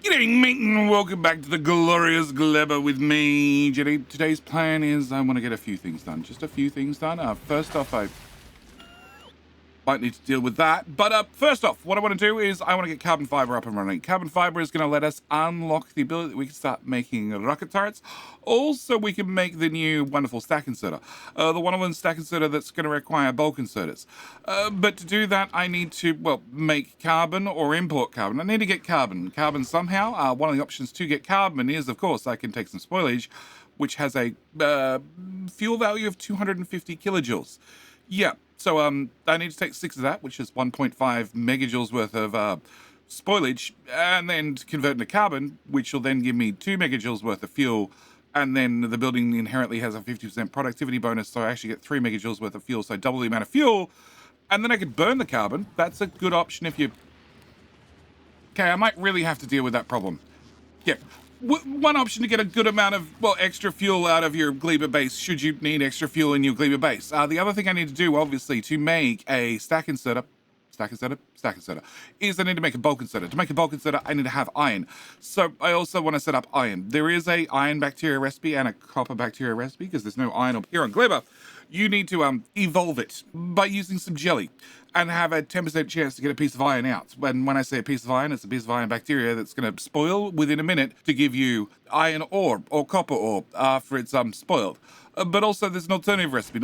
G'day mate and welcome back to the glorious Gleba with me. Today's plan is I want to get a few things done. Just a few things done. First off, I might need to deal with that. But first off, what I want to do is I want to get carbon fiber up and running. Carbon fiber is going to let us unlock the ability that we can start making rocket turrets. Also, we can make the new wonderful stack inserter. The one-on-one stack inserter that's going to require bulk inserters. But to do that, I need to, well, make carbon or import carbon. I need to get carbon. Carbon somehow. One of the options to get carbon is, of course, I can take some spoilage, which has a fuel value of 250 kilojoules. Yeah, so I need to take 6 of that, which is 1.5 megajoules worth of spoilage, and then convert into carbon, which will then give me 2 megajoules worth of fuel, and then the building inherently has a 50% productivity bonus, so I actually get 3 megajoules worth of fuel, so double the amount of fuel, and then I could burn the carbon. That's a good option if you... Okay, I might really have to deal with that problem. Yeah. One option to get a good amount of, well, extra fuel out of your Gleba base, should you need extra fuel in your Gleba base. The other thing I need to do, obviously, to make a stack inserter, is I need to make a bulk inserter. To make a bulk inserter, I need to have iron. So I also want to set up iron. There is a iron bacteria recipe and a copper bacteria recipe, because there's no iron up here on Gleba. You need to evolve it by using some jelly and have a 10% chance to get a piece of iron out. When I say a piece of iron, it's a piece of iron bacteria that's going to spoil within a minute to give you iron ore or copper ore after it's spoiled. But also there's an alternative recipe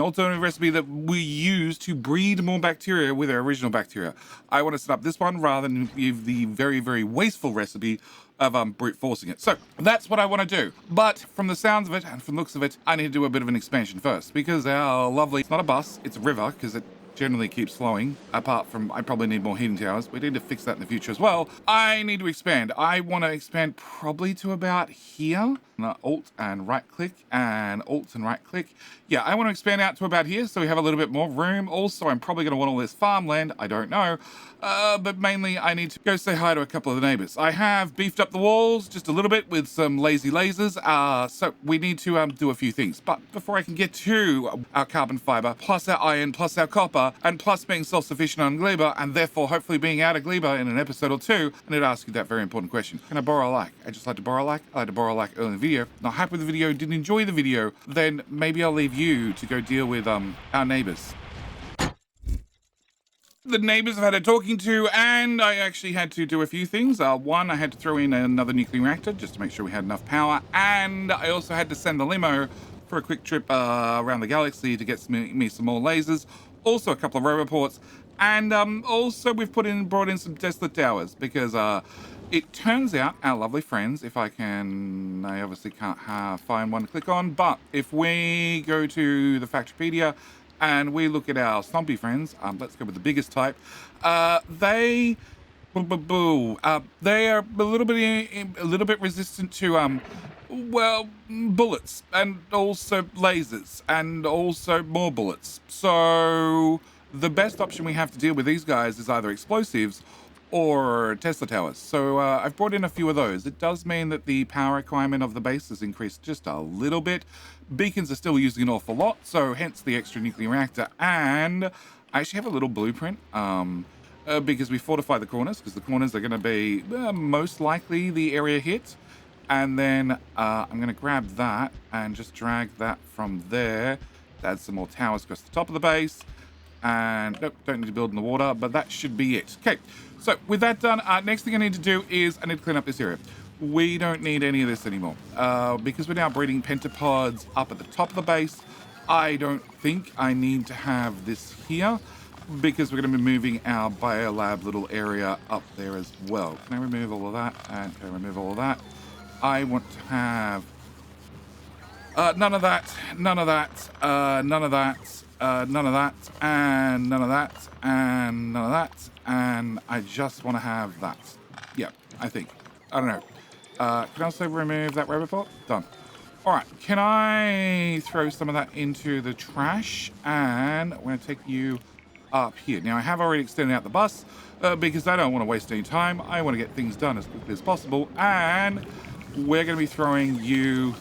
that we use to breed more bacteria with our original bacteria. I want to set up this one rather than give the very, very wasteful recipe of brute forcing it. So that's what I want to do. But from the sounds of it and from the looks of it, I need to do a bit of an expansion first, because our lovely, it's not a bus, it's a river, because it generally keeps flowing. Apart from, I probably need more heating towers. We need to fix that in the future as well. I need to expand. I want to expand probably to about here. Alt and right click and Alt and right click. Yeah, I want to expand out to about here so we have a little bit more room. Also, I'm probably going to want all this farmland. I don't know. But mainly I need to go say hi to a couple of the neighbors. I have beefed up the walls just a little bit with some lazy lasers. So we need to do a few things. But before I can get to our carbon fiber, plus our iron, plus our copper, and plus being self-sufficient on Gleba, and therefore hopefully being out of Gleba in an episode or two, I need to ask you that very important question. Can I borrow a like? I just like to borrow a like. I like to borrow a like early in the video. Not happy with the video, didn't enjoy the video, then maybe I'll leave you to go deal with our neighbors. The neighbors I've had a talking to, and I actually had to do a few things. One, I had to throw in another nuclear reactor just to make sure we had enough power, and I also had to send the limo for a quick trip around the galaxy to get me some more lasers, also a couple of roboports, and also we've brought in some Tesla towers, because it turns out our lovely friends, if I obviously can't find one to click on, but if we go to the Factorio and we look at our stompy friends, let's go with the biggest type, they are a little bit resistant to well, bullets, and also lasers, and also more bullets. So the best option we have to deal with these guys is either explosives or Tesla towers. So I've brought in a few of those. It does mean that the power requirement of the base has increased just a little bit. Beacons are still using an awful lot, so hence the extra nuclear reactor. And I actually have a little blueprint because we fortify the corners, because the corners are going to be most likely the area hit. And then I'm going to grab that and just drag that from there. Add some more towers across the top of the base. And nope, don't need to build in the water, but that should be it. Okay, so with that done, next thing I need to do is I need to clean up this area. We don't need any of this anymore because we're now breeding pentapods up at the top of the base. I don't think I need to have this here because we're going to be moving our Biolab little area up there as well. Can I remove all of that? And can I remove all of that? I want to have none of that, none of that, none of that, none of that, and none of that, and none of that, and I just want to have that. Yeah, I think. I don't know. Can I also remove that roboport? Done. All right, can I throw some of that into the trash? And I'm going to take you up here. Now, I have already extended out the bus because I don't want to waste any time. I want to get things done as quickly as possible, and we're going to be throwing you...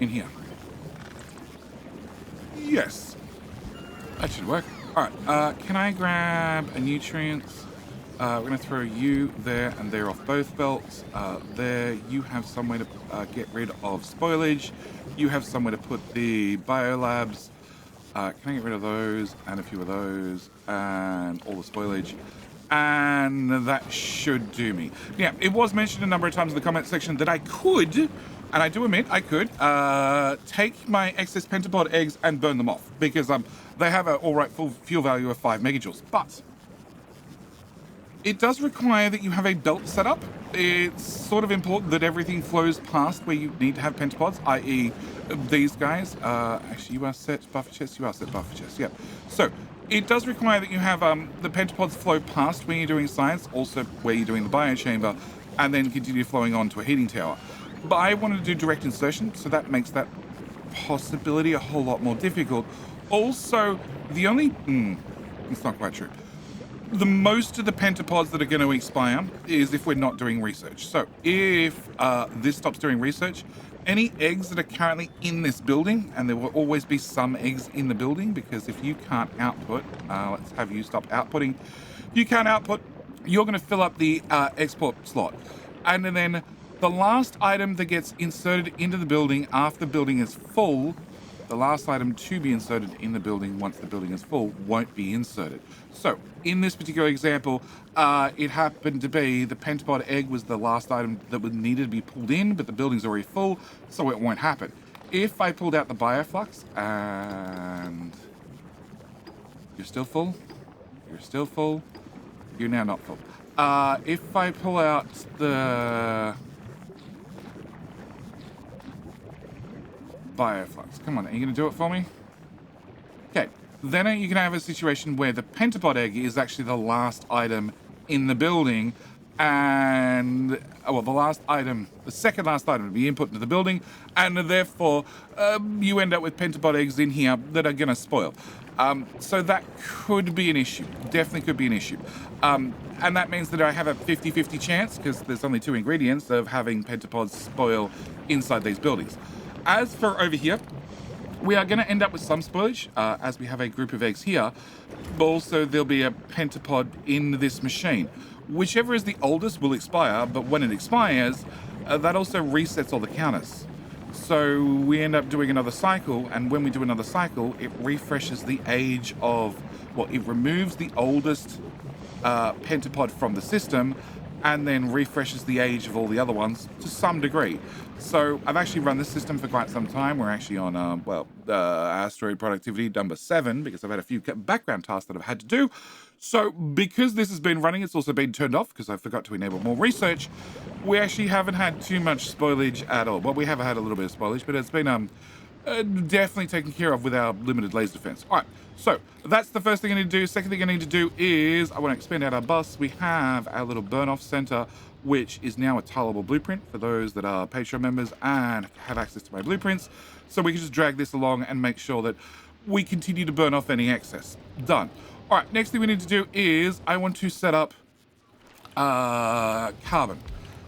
in here. Yes. That should work. All right, can I grab a nutrients? We're going to throw you there and there off both belts. There, you have somewhere to get rid of spoilage. You have somewhere to put the biolabs. Can I get rid of those and a few of those and all the spoilage? And that should do me. Yeah, it was mentioned a number of times in the comment section that I could, and I do admit I could, take my excess Pentapod eggs and burn them off because they have an all right full fuel value of 5 megajoules. But it does require that you have a belt set up. It's sort of important that everything flows past where you need to have pentapods, i.e. these guys. Actually, you are set buffer chest. You are set buffer chest. Yep. So it does require that you have the pentapods flow past when you're doing science, also where you're doing the biochamber, and then continue flowing on to a heating tower. But I wanted to do direct insertion, so that makes that possibility a whole lot more difficult. Also, the only... it's not quite true. The most of the pentapods that are going to expire is if we're not doing research. So if this stops doing research, any eggs that are currently in this building, and there will always be some eggs in the building, because if you can't output, let's have you stop outputting. If you can't output, you're going to fill up the export slot. And then the last item that gets inserted into the building after the building is full, the last item to be inserted in the building once the building is full won't be inserted. So in this particular example, it happened to be the Pentapod egg was the last item that was needed to be pulled in, but the building's already full, so it won't happen. If I pulled out the bioflux and you're still full, you're still full, you're now not full. If I pull out the bioflux. Come on, are you going to do it for me? Okay, then you're going to have a situation where the Pentapod egg is actually the last item in the building, and, well, the second last item to be input into the building, and therefore you end up with Pentapod eggs in here that are going to spoil. So that could be an issue, definitely could be an issue. And that means that I have a 50-50 chance, because there's only 2 ingredients, of having Pentapods spoil inside these buildings. As for over here, we are going to end up with some spoilage, as we have a group of eggs here, but also there'll be a pentapod in this machine. Whichever is the oldest will expire, but when it expires, that also resets all the counters. So we end up doing another cycle, and when we do another cycle, it refreshes the age of, well, it removes the oldest pentapod from the system, and then refreshes the age of all the other ones to some degree. So I've actually run this system for quite some time. We're actually on, Asteroid productivity number 7, because I've had a few background tasks that I've had to do. So because this has been running, it's also been turned off because I forgot to enable more research. We actually haven't had too much spoilage at all. Well, we have had a little bit of spoilage, but it's been definitely taken care of with our limited laser defense. All right, so that's the first thing I need to do. Second thing I need to do is I want to expand out our bus. We have our little burn-off center, which is now a tileable blueprint for those that are Patreon members and have access to my blueprints. So we can just drag this along and make sure that we continue to burn off any excess. Done. All right, next thing we need to do is I want to set up carbon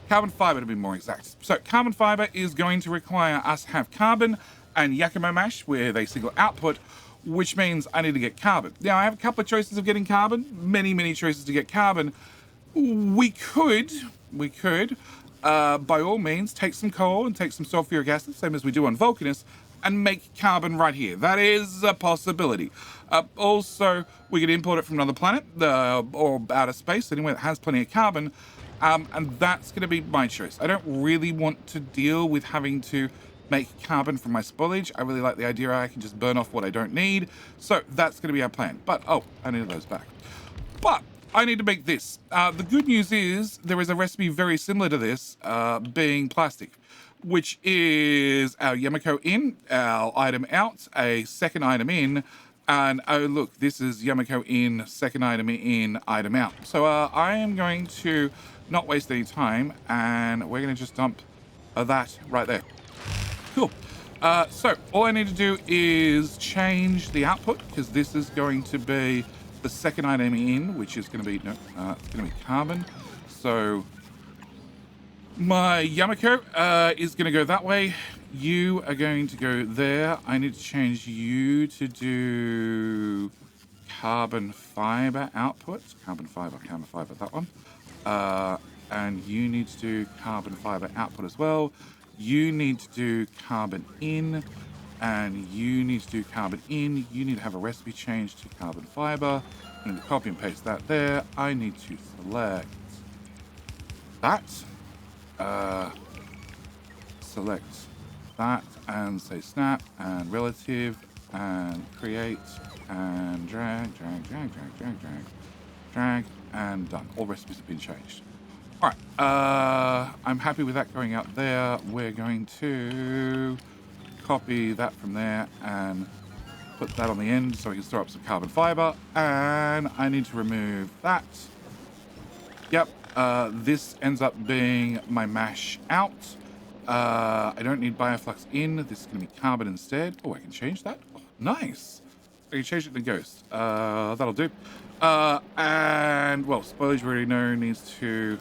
fiber, to be more exact. So carbon fiber is going to require us to have carbon and Yakimo mash with a single output, which means I need to get carbon. Now, I have a couple of choices of getting carbon, many choices to get carbon. We could, by all means, take some coal and take some sulfuric acid, same as we do on Vulcanus, and make carbon right here. That is a possibility. Also, we could import it from another planet, or outer space, anywhere that has plenty of carbon, and that's going to be my choice. I don't really want to deal with having to make carbon from my spoilage. I really like the idea I can just burn off what I don't need. So that's going to be our plan. But, oh, I need those back. But I need to make this. The good news is there is a recipe very similar to this, being plastic, which is our Yamako in, our item out, a second item in, and oh look, this is Yamako in, second item in, item out. So I am going to not waste any time, and we're going to just dump that right there. Cool. So all I need to do is change the output, because this is going to be the second item in, which is going to be, no, it's going to be carbon. So my Yamako is going to go that way. You are going to go there. I need to change you to do carbon fiber output. Carbon fiber, that one. And you need to do carbon fiber output as well. You need to do carbon in, and you need to do carbon in. You need to have a recipe change to carbon fiber. I'm going to copy and paste that there. I need to select that. Select that and say snap and relative and create and drag, and done. All recipes have been changed. All right, I'm happy with that going out there. We're going to copy that from there and put that on the end so we can store up some carbon fiber. And I need to remove that. Yep, this ends up being my mash out. I don't need bioflux in. This is going to be carbon instead. Oh, I can change that. Oh, nice. I can change it to ghost. That'll do. And, well, spoilage we already know needs to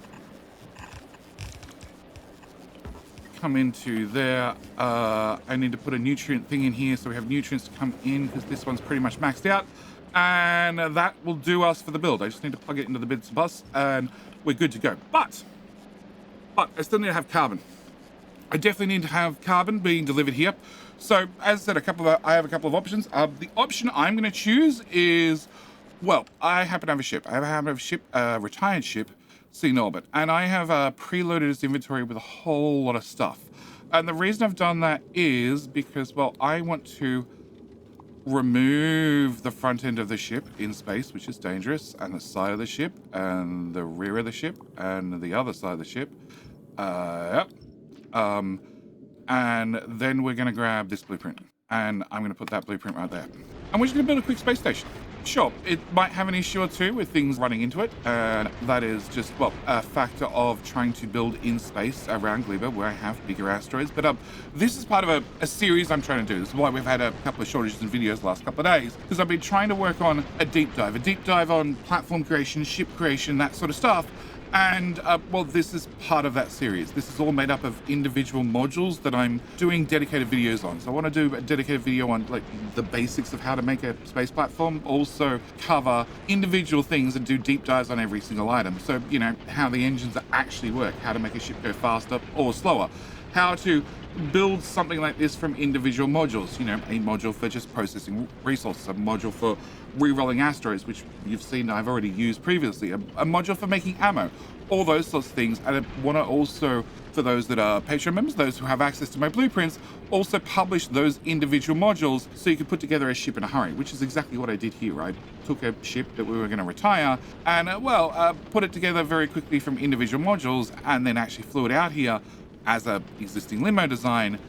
come into there. I need to put a nutrient thing in here so we have nutrients to come in because this one's pretty much maxed out. And that will do us for the build. I just need to plug it into the bits bus and we're good to go. But I still need to have carbon. I definitely need to have carbon being delivered here. So, as I said, I have a couple of options. The option I'm going to choose is, well, I happen to have a ship. I happen to have a ship, a retired ship, seen orbit, and I have preloaded its inventory with a whole lot of stuff. And the reason I've done that is because, well, I want to remove the front end of the ship in space, which is dangerous, and the side of the ship, and the rear of the ship, and the other side of the ship. Yep. And then we're going to grab this blueprint and I'm going to put that blueprint right there. And we're just going to build a quick space station. Sure, it might have an issue or two with things running into it. And that is just, well, a factor of trying to build in space around Gleba where I have bigger asteroids. But this is part of a series I'm trying to do. This is why we've had a couple of shortages in videos the last couple of days, because I've been trying to work on a deep dive on platform creation, ship creation, that sort of stuff. And, well, this is part of that series. This is all made up of individual modules that I'm doing dedicated videos on. So I want to do a dedicated video on, like, the basics of how to make a space platform. Also cover individual things and do deep dives on every single item. So, you know, how the engines actually work, how to make a ship go faster or slower, how to build something like this from individual modules. You know, a module for just processing resources, a module for re-rolling asteroids, which you've seen I've already used previously, a module for making ammo, all those sorts of things. And I want to also, for those that are Patreon members, those who have access to my blueprints, also publish those individual modules so you can put together a ship in a hurry, which is exactly what I did here. I took a ship that we were going to retire and, put it together very quickly from individual modules and then actually flew it out here as a existing limo design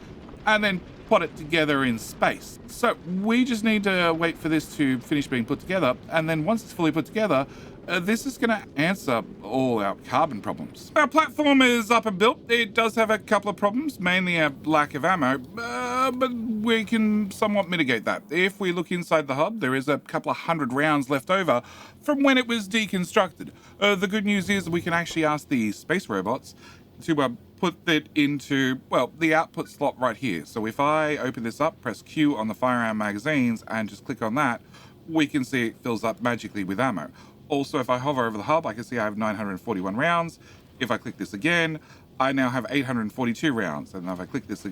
and then put it together in space. So we just need to wait for this to finish being put together, and then once it's fully put together, this is going to answer all our carbon problems. Our platform is up and built. It does have a couple of problems, mainly a lack of ammo, but we can somewhat mitigate that. If we look inside the hub, there is a couple of 100 rounds left over from when it was deconstructed. The good news is we can actually ask the space robots to put it into, well, the output slot right here. So if I open this up, press Q on the firearm magazines and just click on that, we can see it fills up magically with ammo. Also, if I hover over the hub, I can see I have 941 rounds. If I click this again, I now have 842 rounds. And if I click this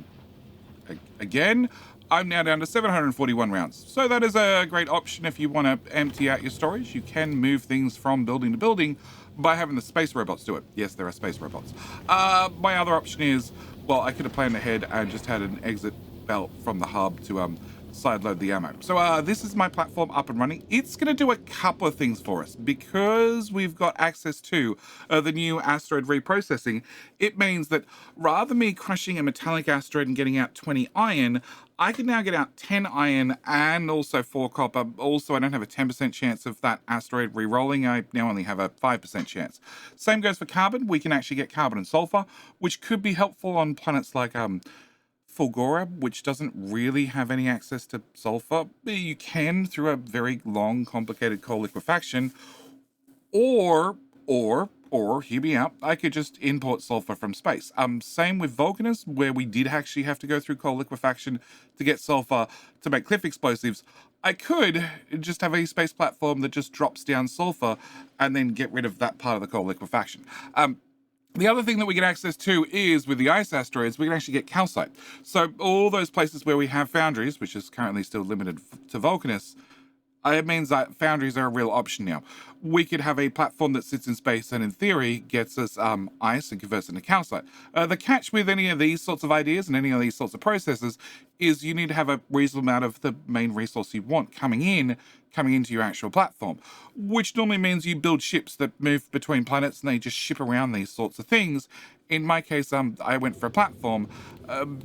again, I'm now down to 741 rounds. So that is a great option if you want to empty out your storage. You can move things from building to building by having the space robots do it. Yes, there are space robots. My other option is, well, I could have planned ahead and just had an exit belt from the hub to sideload the ammo. So this is my platform up and running. It's going to do a couple of things for us because we've got access to the new asteroid reprocessing. It means that rather than me crushing a metallic asteroid and getting out 20 iron, I can now get out 10 iron and also 4 copper. Also, I don't have a 10% chance of that asteroid re-rolling. I now only have a 5% chance. Same goes for carbon. We can actually get carbon and sulfur, which could be helpful on planets like Fulgora, which doesn't really have any access to sulfur. You can through a very long, complicated coal liquefaction, or hear me out, I could just import sulfur from space. Same with Vulcanus, where we did actually have to go through coal liquefaction to get sulfur to make cliff explosives. I could just have a space platform that just drops down sulfur and then get rid of that part of the core liquefaction. The other thing that we get access to is with the ice asteroids, we can actually get calcite. So all those places where we have foundries, which is currently still limited to Vulcanus, it means that foundries are a real option now. We could have a platform that sits in space and in theory gets us ice and converts into calcite. The catch with any of these sorts of ideas and any of these sorts of processes is you need to have a reasonable amount of the main resource you want coming into your actual platform, which normally means you build ships that move between planets and they just ship around these sorts of things. In my case, I went for a platform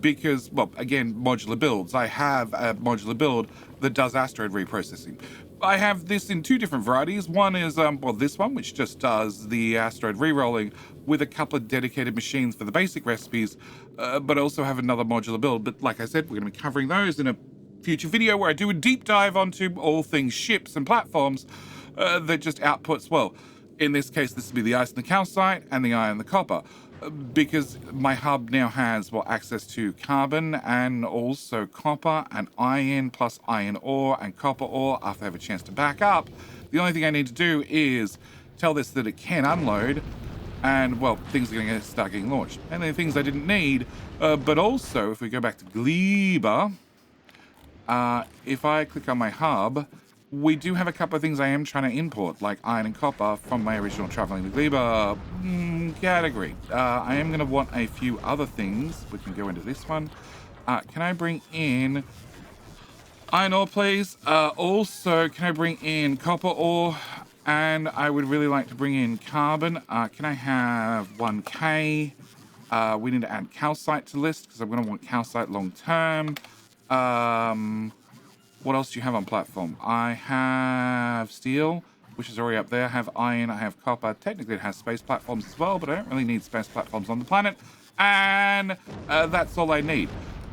because, well, again, modular builds. I have a modular build that does asteroid reprocessing. I have this in two different varieties. One is, well, this one, which just does the asteroid re-rolling with a couple of dedicated machines for the basic recipes, but I also have another modular build. But like I said, we're going to be covering those in a future video where I do a deep dive onto all things ships and platforms that just outputs, well, in this case, this would be the ice and the calcite and the iron and the copper. Because my hub now has, well, access to carbon and also copper and iron plus iron ore and copper ore after I have a chance to back up. The only thing I need to do is tell this that it can unload and, well, things are going to start getting launched. And then things I didn't need, but also if we go back to Gleba, if I click on my hub, we do have a couple of things I am trying to import, like iron and copper from my original traveling to Gleba category. I am going to want a few other things. We can go into this one. Can I bring in iron ore, please? Also, can I bring in copper ore? And I would really like to bring in carbon. Can I have 1K? We need to add calcite to list because I'm going to want calcite long term. What else do you have on platform? I have steel, which is already up there. I have iron, I have copper. Technically it has space platforms as well, but I don't really need space platforms on the planet. And that's all I need.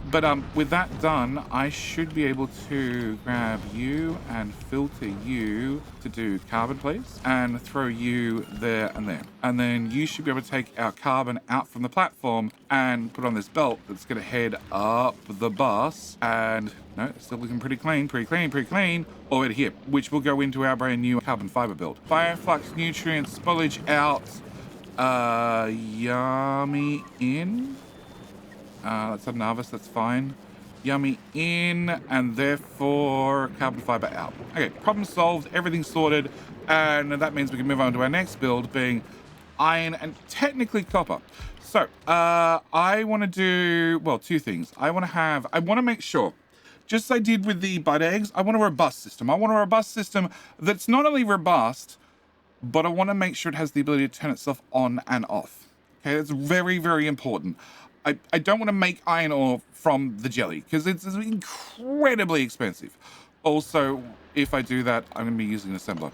But with that done, I should be able to grab you and filter you to do carbon, please, and throw you there and there. And then you should be able to take our carbon out from the platform and put on this belt that's going to head up the bus. And no, it's still looking pretty clean, all over here, which will go into our brand new carbon fiber build. Bioflux, nutrients, spoilage out, yummy in. That's a Navis, that's fine. Yummy in, and therefore carbon fiber out. Okay, problem solved, everything sorted, and that means we can move on to our next build, being iron and technically copper. So, I want to do, well, two things. I want to make sure, just as I did with the bud eggs, I want a robust system. I want a robust system that's not only robust, but I want to make sure it has the ability to turn itself on and off. Okay, that's very, very important. I don't want to make iron ore from the jelly because it's incredibly expensive. Also, if I do that, I'm going to be using an assembler.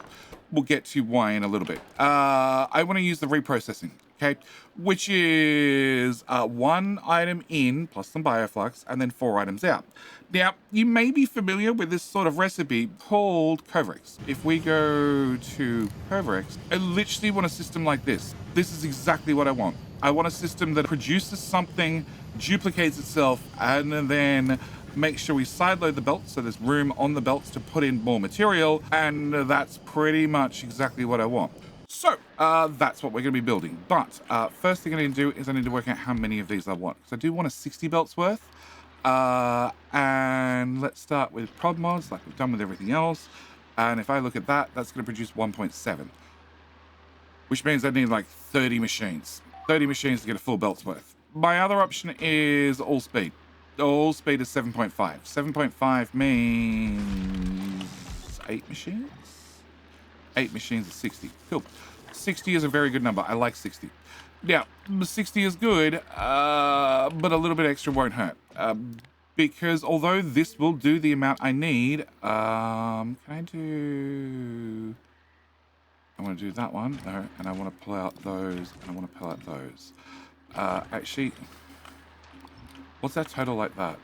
We'll get to why in a little bit. I want to use the reprocessing, okay, which is 1 item in plus some bioflux and then 4 items out. Now, you may be familiar with this sort of recipe called Covrex. If we go to Covrex, I literally want a system like this. This is exactly what I want. I want a system that produces something, duplicates itself, and then make sure we sideload the belts so there's room on the belts to put in more material, and that's pretty much exactly what I want. So, that's what we're going to be building. But first thing I need to do is I need to work out how many of these I want. Because I do want a 60 belts worth. And let's start with prod mods, like we've done with everything else. And if I look at that, that's going to produce 1.7. Which means I need like 30 machines. 30 machines to get a full belt's worth. My other option is all speed. All speed is 7.5. 7.5 means 8 machines? 8 machines is 60. Cool. 60 is a very good number. I like 60. Now, 60 is good, but a little bit extra won't hurt. Because although this will do the amount I need, can I do... I want to do that one, no, and I want to pull out those, and I want to pull out those. Actually, what's our total like that?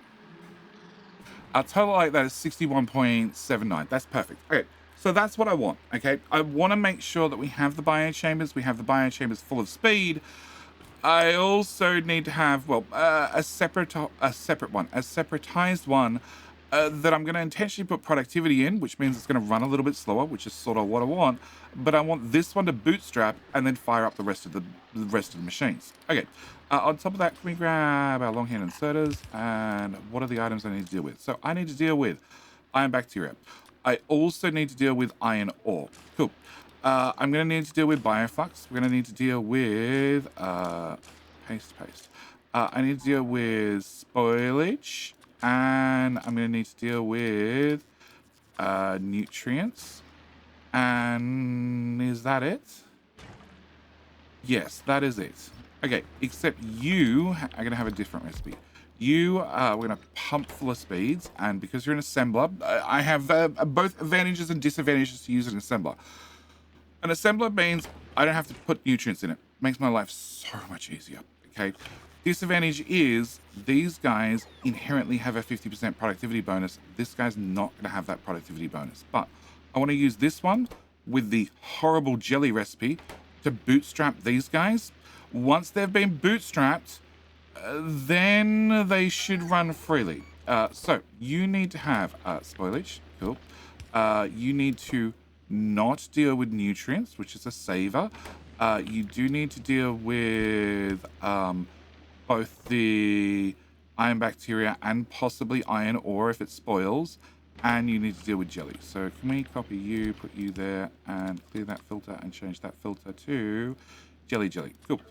Our total like that is 61.79. That's perfect. Okay, so that's what I want, okay? I want to make sure that we have the biochambers. We have the biochambers full of speed. I also need to have, well, a separatized one that I'm going to intentionally put productivity in, which means it's going to run a little bit slower, which is sort of what I want. But I want this one to bootstrap and then fire up the rest of the machines. Okay. On top of that, can we grab our long-hand inserters? And what are the items I need to deal with? So I need to deal with iron bacteria. I also need to deal with iron ore. Cool. I'm going to need to deal with bioflux. We're going to need to deal with paste. I need to deal with spoilage. And I'm going to need to deal with nutrients. And is that it? Yes, that is it. Okay, except you are going to have a different recipe. We're going to pump full of speeds, and because you're an assembler, I have both advantages and disadvantages to use an assembler. An assembler means I don't have to put nutrients in it. Makes my life so much easier, okay? Disadvantage is these guys inherently have a 50% productivity bonus. This guy's not going to have that productivity bonus, but I want to use this one with the horrible jelly recipe to bootstrap these guys. Once they've been bootstrapped, then they should run freely. So you need to have spoilage. Cool. You need to not deal with nutrients, which is a saver. You do need to deal with both the iron bacteria and possibly iron ore if it spoils, and you need to deal with jelly. So can we copy you, put you there, and clear that filter and change that filter to jelly. Cool.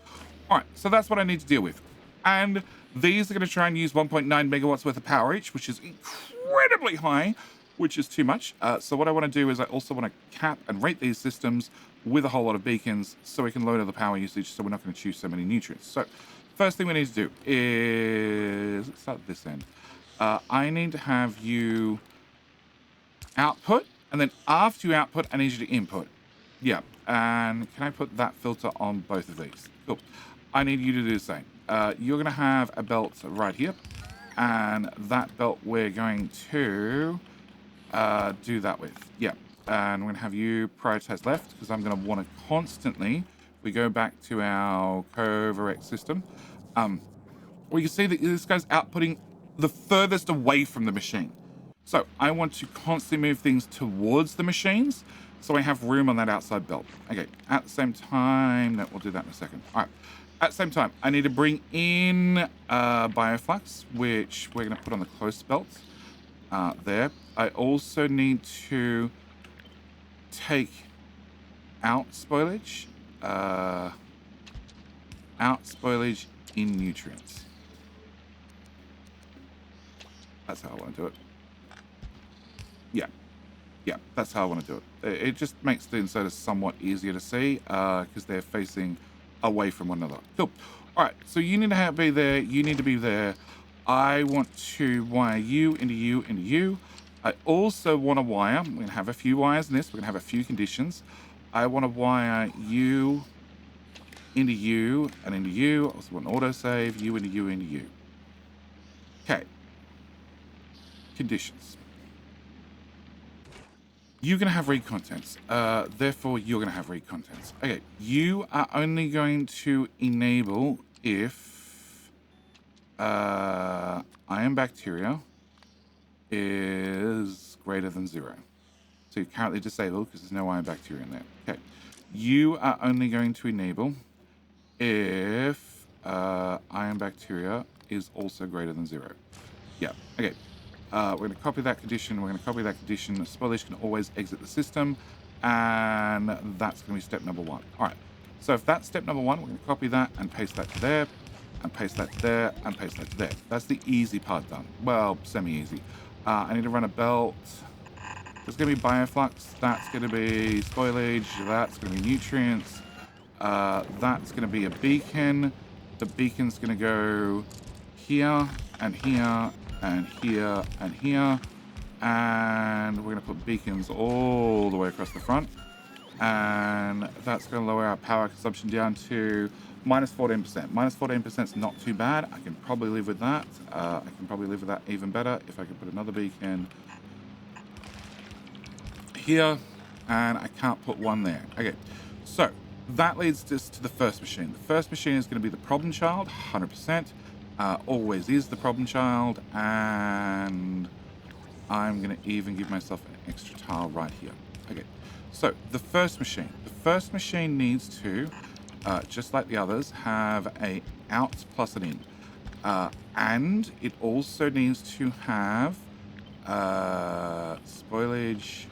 All right, so that's what I need to deal with. And these are going to try and use 1.9 megawatts worth of power each, which is incredibly high, which is too much. So what I want to do is I also want to cap and rate these systems with a whole lot of beacons so we can lower the power usage so we're not going to choose so many nutrients. So first thing we need to do is, let's start at this end. I need to have you output, and then after you output, I need you to input. Yeah, and can I put that filter on both of these? Cool. I need you to do the same. You're going to have a belt right here, and that belt we're going to do that with. Yeah, and we're going to have you prioritize left because I'm going to want to constantly, if we go back to our Coverect system, we can see that this guy's outputting the furthest away from the machine. So I want to constantly move things towards the machines so I have room on that outside belt. Okay, at the same time, no, we'll do that in a second. All right, at the same time, I need to bring in bioflux, which we're going to put on the close belt there. I also need to take out spoilage in nutrients. That's how I want to do it. Yeah, that's how I want to do it. It just makes the inserters somewhat easier to see because they're facing away from one another. Cool. All right, so you need to be there. You need to be there. I want to wire you into you into you. I also want to wire, we're going to have a few wires in this. We're going to have a few conditions. I want to wire you into you and into you. I also want an autosave, you into you into you. Okay. Conditions. You're going to have read contents. Therefore, you're going to have read contents. Okay. You are only going to enable if iron bacteria is greater than 0. So you're currently disabled because there's no iron bacteria in there. Okay. You are only going to enable if iron bacteria is also greater than 0. Yeah. Okay. We're going to copy that condition. We're going to copy that condition. Spoilage can always exit the system. And that's going to be step number 1. All right. So if that's step number 1, we're going to copy that and paste that to there, and paste that to there, and paste that to there. That's the easy part done. Well, semi-easy. I need to run a belt. There's going to be bioflux. That's going to be spoilage. That's going to be nutrients. That's going to be a beacon. The beacon's going to go here and here and here and here, and we're going to put beacons all the way across the front, and that's going to lower our power consumption down to minus 14%. Minus 14% is not too bad. I can probably live with that. I can probably live with that even better if I can put another beacon here, and I can't put one there. Okay, so that leads us to the first machine. The first machine is going to be the problem child, 100%. Always is the problem child, and I'm going to even give myself an extra tile right here. Okay, so the first machine. The first machine needs to, just like the others, have a out plus an in. And it also needs to have spoilage.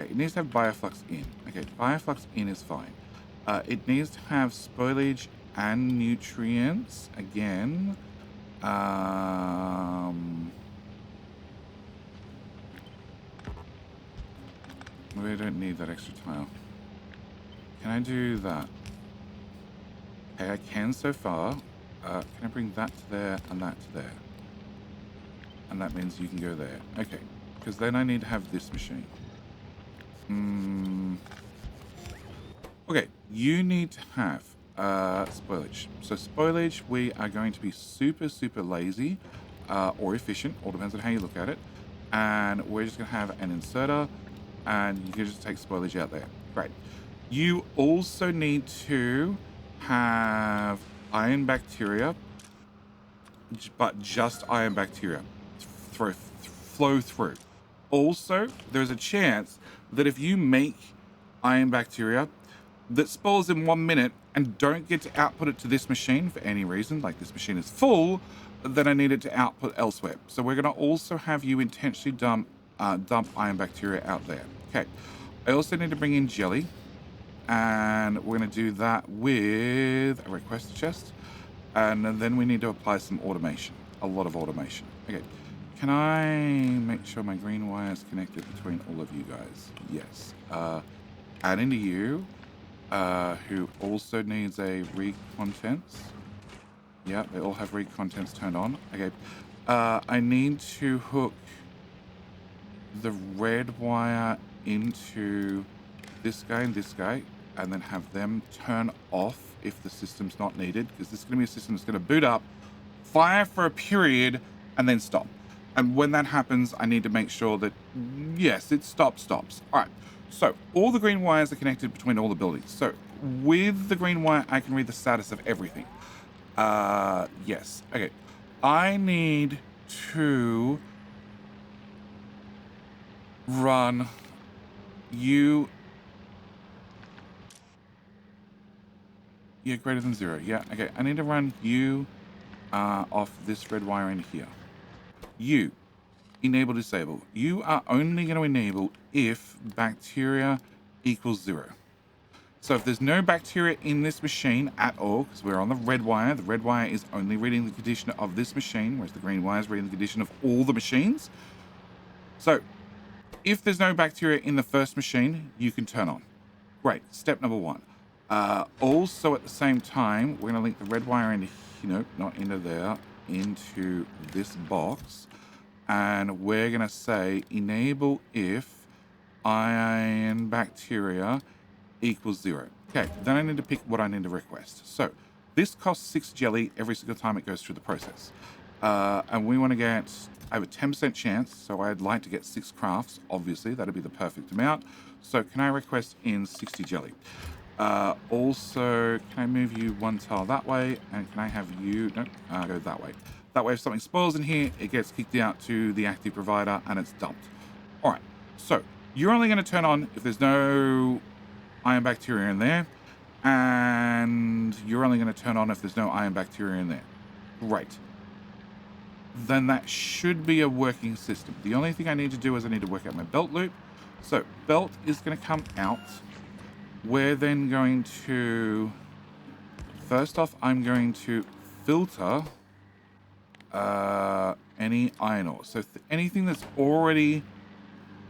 Okay, it needs to have bioflux in. Okay, bioflux in is fine. It needs to have spoilage and nutrients again. We don't need that extra tile. Can I do that? Okay, I can so far. Can I bring that to there and that to there? And that means you can go there. Okay, because then I need to have this machine. Okay, you need to have spoilage. So spoilage, we are going to be super, super lazy or efficient. All depends on how you look at it. And we're just going to have an inserter, and you can just take spoilage out there. Great. You also need to have iron bacteria, but just iron bacteria flow through. Also, there's a chance that if you make iron bacteria that spawns in 1 minute and don't get to output it to this machine for any reason, like this machine is full, then I need it to output elsewhere. So we're going to also have you intentionally dump iron bacteria out there. Okay. I also need to bring in jelly, and we're going to do that with a request chest, and then we need to apply some automation, a lot of automation. Okay. Can I make sure my green wire is connected between all of you guys? Yes. Add into you, who also needs a read contents. Yeah, they all have read contents turned on. Okay. I need to hook the red wire into this guy and this guy, and then have them turn off if the system's not needed, because this is going to be a system that's going to boot up, fire for a period, and then stop. And when that happens, I need to make sure that, yes, it stops. All right. So all the green wires are connected between all the buildings. So with the green wire, I can read the status of everything. Yes. Okay. I need to run you. Yeah, greater than 0. Yeah. Okay. I need to run you off this red wire in here. You enable disable. You are only going to enable if bacteria equals 0. So if there's no bacteria in this machine at all, because we're on the red wire is only reading the condition of this machine, whereas the green wire is reading the condition of all the machines. So if there's no bacteria in the first machine, you can turn on. Great. Step number 1. Also at the same time, we're going to link the red wire into, not into there, into this box. And we're going to say enable if iron bacteria equals 0. Okay, then I need to pick what I need to request. So this costs 6 jelly every single time it goes through the process. And we want to get, I have a 10% chance, so I'd like to get 6 crafts. Obviously, that'd be the perfect amount. So can I request in 60 jelly? Also, can I move you 1 tile that way? And can I have you, no, go that way. That way, if something spoils in here, it gets kicked out to the active provider and it's dumped. All right, so you're only going to turn on if there's no iron bacteria in there, and you're only going to turn on if there's no iron bacteria in there. Great. Then that should be a working system. The only thing I need to do is I need to work out my belt loop. So belt is going to come out. We're then going to, first off, I'm going to filter any iron ore. So anything that's already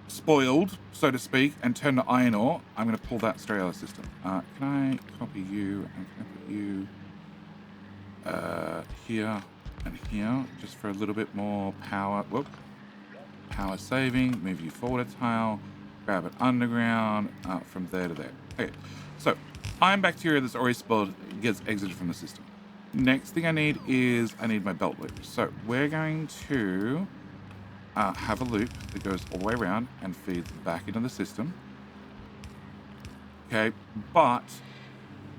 spoiled, so to speak, and turned to iron ore, I'm going to pull that straight out of the system. Can I copy you and can I put you here and here, just for a little bit more power. Whoop. Power saving. Move you forward a tile. Grab it underground from there to there. Okay, so iron bacteria that's already spoiled gets exited from the system. Next thing I need is I need my belt loop. So we're going to have a loop that goes all the way around and feeds back into the system. Okay, but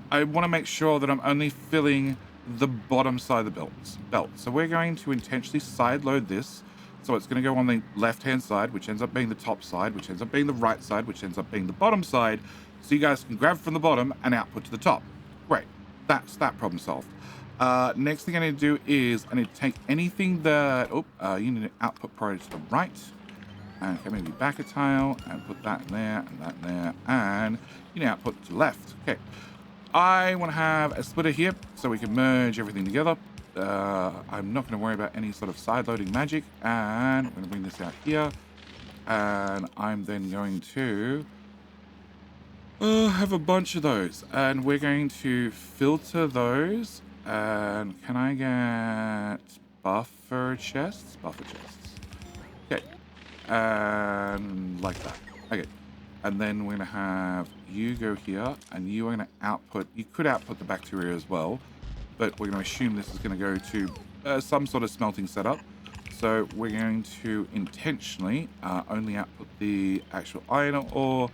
I want to make sure that I'm only filling the bottom side of the belt. So we're going to intentionally side load this. So it's going to go on the left-hand side, which ends up being the top side, which ends up being the right side, which ends up being the bottom side. So you guys can grab from the bottom and output to the top. Great. That's that problem solved. Next thing I need to do is I need to take anything that... you need to output priority to the right. And okay, maybe back a tile and put that in there and that in there. And you need to output to the left. Okay. I want to have a splitter here so we can merge everything together. I'm not going to worry about any sort of side loading magic. And I'm going to bring this out here. And I'm then going to have a bunch of those. And we're going to filter those. And can I get buffer chests? Buffer chests. Okay. And like that. Okay. And then we're going to have you go here, and you are going to output. You could output the bacteria as well, but we're going to assume this is going to go to some sort of smelting setup. So we're going to intentionally only output the actual iron ore,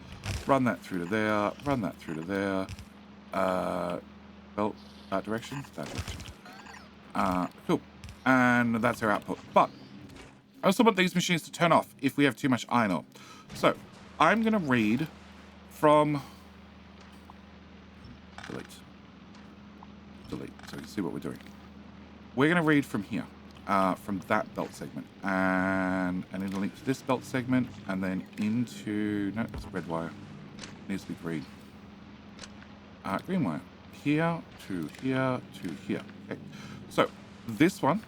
run that through to there, run that through to there. Belt, that direction, that direction. Cool. And that's our output. But I also want these machines to turn off if we have too much iron ore. So I'm going to read from delete, so you can see what we're doing. We're going to read from here, from that belt segment, and then link to this belt segment, and then into, no, it's red wire, it needs to be green. Green wire, here to here to here. Okay, so this one,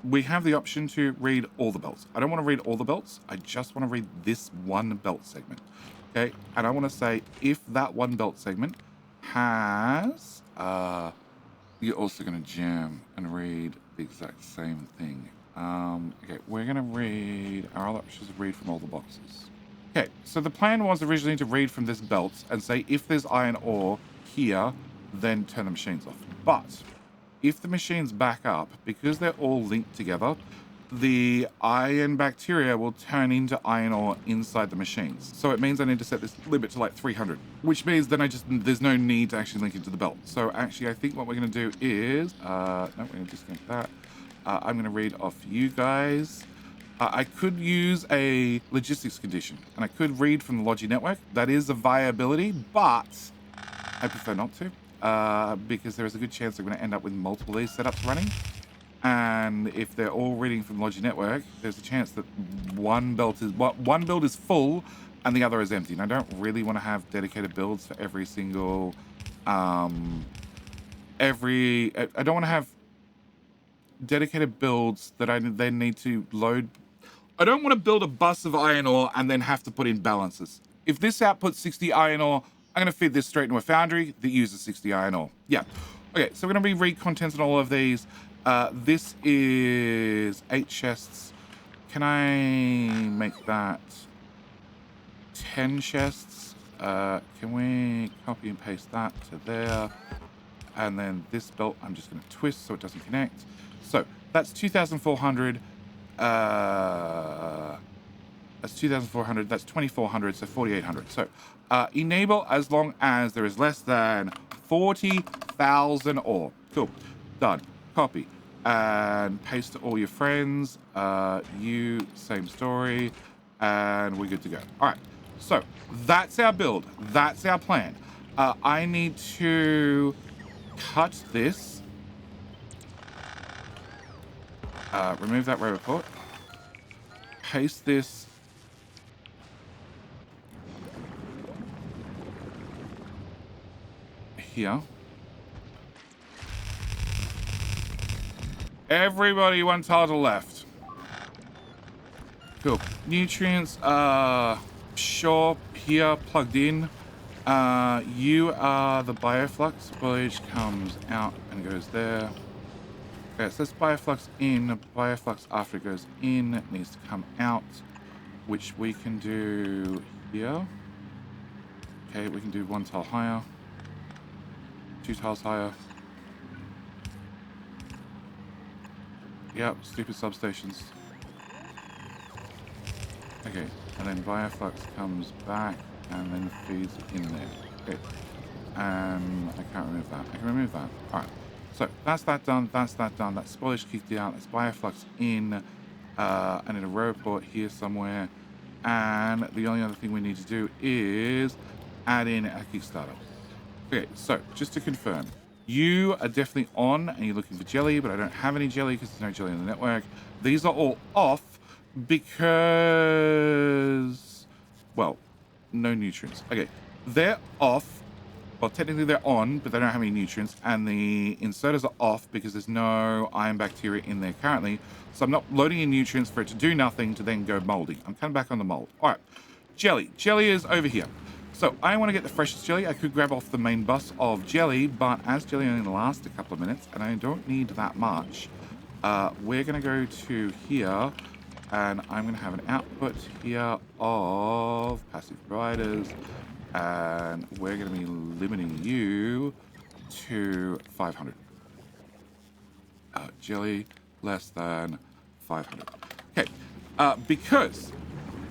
we have the option to read all the belts. I don't want to read all the belts. I just want to read this one belt segment. Okay, and I want to say if that one belt segment has, you're also going to jam and read the exact same thing. Okay, we're going to read, our other options read from all the boxes. Okay, so the plan was originally to read from this belt and say if there's iron ore here, then turn the machines off. But if the machines back up, because they're all linked together, the iron bacteria will turn into iron ore inside the machines. So it means I need to set this limit to like 300, which means then there's no need to actually link into the belt. So actually, I think what we're going to do is, no, we're going to disconnect that. I'm going to read off you guys. I could use a logistics condition, and I could read from the Logi network. That is a viability, but I prefer not to, because there is a good chance they're going to end up with multiple of these setups running. And if they're all reading from the Logi network, there's a chance that one build is full and the other is empty. And I don't really want to have dedicated builds for every single, I don't want to have dedicated builds that I then need to load. I don't want to build a bus of iron ore and then have to put in balances. If this outputs 60 iron ore, I'm going to feed this straight into a foundry that uses 60 iron ore. Yeah. Okay, so we're going to read contents on all of these. This is 8 chests. Can I make that 10 chests? Can we copy and paste that to there? And then this belt, I'm just going to twist so it doesn't connect. So that's 2,400. That's 2,400. That's 2,400. So 4,800. So enable as long as there is less than 40,000 ore. Cool. Done. Copy. And paste to all your friends. You, same story. And we're good to go. All right. So that's our build. That's our plan. I need to cut this. Remove that row report. Paste this here. Everybody one tile to the left. Cool. Nutrients, sure, here, plugged in. You are the bioflux. Foliage comes out and goes there. Okay, so this bioflux in. Bioflux after it goes in needs to come out, which we can do here. Okay, we can do 1 tile higher. 2 tiles higher. Yep, stupid substations. Okay, and then bioflux comes back and then feeds in there. Okay, and I can't remove that. I can remove that. All right. So that's that done. That's that done. That spoilage kicked out. That's bioflux in. I need a report here somewhere. And the only other thing we need to do is add in a Kickstarter. Okay, so just to confirm, you are definitely on and you're looking for jelly, but I don't have any jelly because there's no jelly in the network. These are all off because, well, no nutrients. Okay, they're off. Well, technically they're on, but they don't have any nutrients. And the inserters are off because there's no iron bacteria in there currently. So I'm not loading in nutrients for it to do nothing to then go molding. I'm coming back on the mold. All right, jelly. Jelly is over here. So I want to get the freshest jelly. I could grab off the main bus of jelly, but as jelly only lasts a couple of minutes, and I don't need that much, we're going to go to here, and I'm going to have an output here of passive providers, and we're going to be limiting you to 500. Jelly less than 500. Okay, because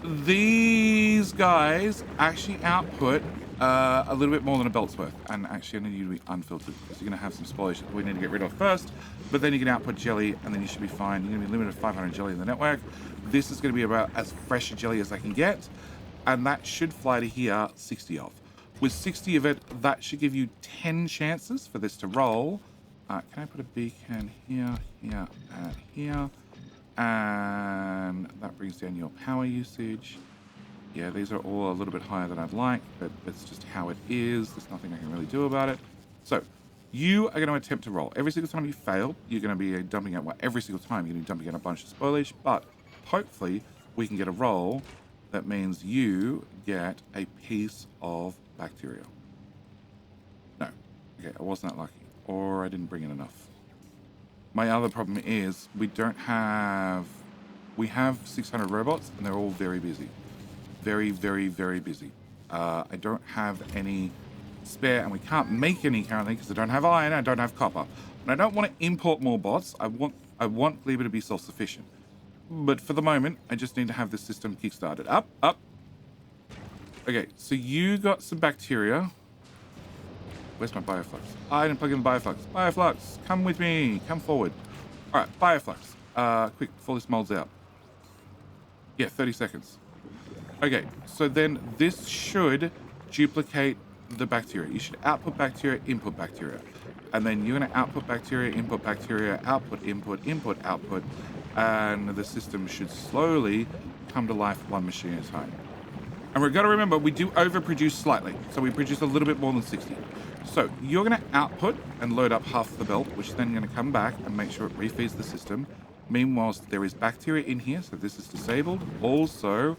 these guys actually output a little bit more than a belt's worth, and actually I need you to be unfiltered because you're going to have some spoilage that we need to get rid of first, but then you can output jelly and then you should be fine. You're going to be limited to 500 jelly in the network. This is going to be about as fresh a jelly as I can get, and that should fly to here 60 of. With 60 of it, that should give you 10 chances for this to roll. Can I put a beacon here, here, and here? And that brings down your power usage. Yeah, these are all a little bit higher than I'd like, but it's just how it is. There's nothing I can really do about it. So you are going to attempt to roll. Every single time you fail, you're going to be dumping out, well, every single time you're going to be dumping out a bunch of spoilage, but hopefully we can get a roll that means you get a piece of bacteria. No. Okay, I wasn't that lucky. Or I didn't bring in enough. My other problem is we have 600 robots and they're all very busy. Very, very, very busy. I don't have any spare and we can't make any currently because I don't have iron, I don't have copper. And I don't want to import more bots. I want Gleba to be self-sufficient. But for the moment, I just need to have this system kickstarted. Up, up. Okay, so you got some bacteria. Where's my bioflux? I didn't plug in the bioflux. Bioflux, come with me. Come forward. All right, bioflux. Quick, before this molds out. Yeah, 30 seconds. Okay, so then this should duplicate the bacteria. You should output bacteria, input bacteria. And then you're going to output bacteria, input, output, input, output. And the system should slowly come to life one machine at a time. And we've got to remember, we do overproduce slightly. So we produce a little bit more than 60. So you're going to output and load up half the belt, which is then going to come back and make sure it refeeds the system. Meanwhile, there is bacteria in here, so this is disabled. Also,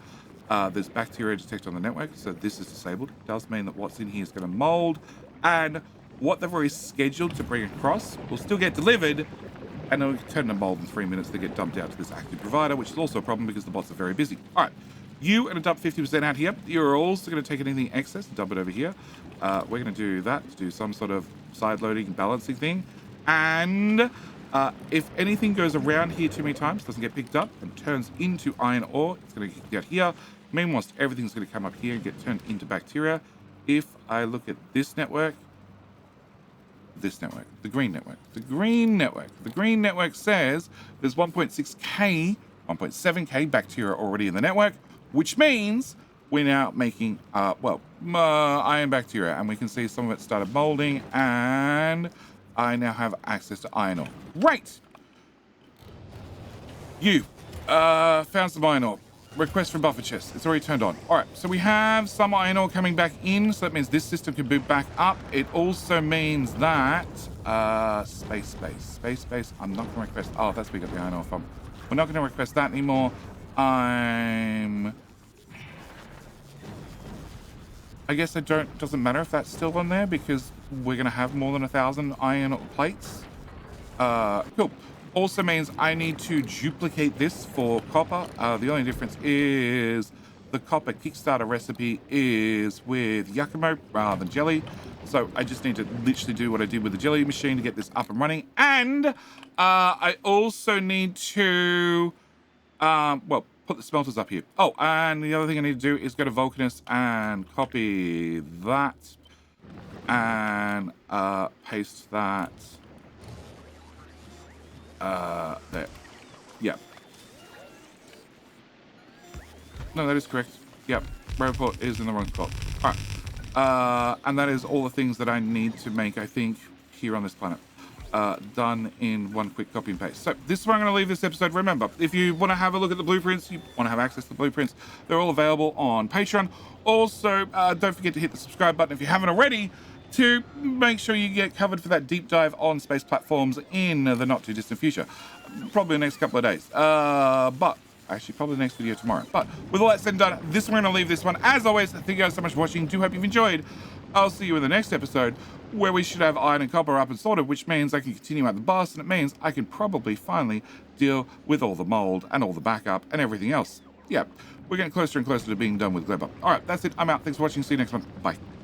there's bacteria detected on the network, so this is disabled. It does mean that what's in here is going to mold, and what they've already scheduled to bring across will still get delivered, and it'll turn to mold in 3 minutes to get dumped out to this active provider, which is also a problem because the bots are very busy. All right. You are going to dump 50% out here. You're also going to take anything excess and dump it over here. We're going to do that to do some sort of side loading balancing thing. And if anything goes around here too many times, doesn't get picked up and turns into iron ore, it's going to get out here. Meanwhile, everything's going to come up here and get turned into bacteria. If I look at this network, the green network says there's 1.6K, 1.7K bacteria already in the network, which means we're now making, iron bacteria, and we can see some of it started molding, and I now have access to iron ore. Great! You found some iron ore. Request from buffer chest. It's already turned on. All right, so we have some iron ore coming back in, so that means this system can boot back up. It also means that space. I'm not going to request. Oh, that's where we got the iron ore from. We're not going to request that anymore. I guess doesn't matter if that's still on there because we're going to have more than 1,000 iron plates. Cool. Also means I need to duplicate this for copper. The only difference is the copper Kickstarter recipe is with Yakimo rather than jelly. So I just need to literally do what I did with the jelly machine to get this up and running. And I also need to, put the smelters up here. Oh, and the other thing I need to do is go to Vulcanus and copy that and paste that There. Yeah. No, that is correct. Yep. Report is in the wrong spot. All right. And that is all the things that I need to make, I think, here on this planet. Done in one quick copy and paste. So this is where I'm going to leave this episode. Remember, if you want to have a look at the blueprints, you want to have access to the blueprints, they're all available on Patreon. Also, don't forget to hit the subscribe button if you haven't already, to make sure you get covered for that deep dive on space platforms in the not too distant future. Probably the next couple of days. But actually, probably the next video tomorrow. But with all that said and done, this we're going to leave this one. As always, thank you guys so much for watching. Do hope you've enjoyed. I'll see you in the next episode, where we should have iron and copper up and sorted, which means I can continue out the bust, and it means I can probably finally deal with all the mold and all the backup and everything else. Yeah, we're getting closer and closer to being done with Gleba. All right, that's it. I'm out. Thanks for watching. See you next one. Bye.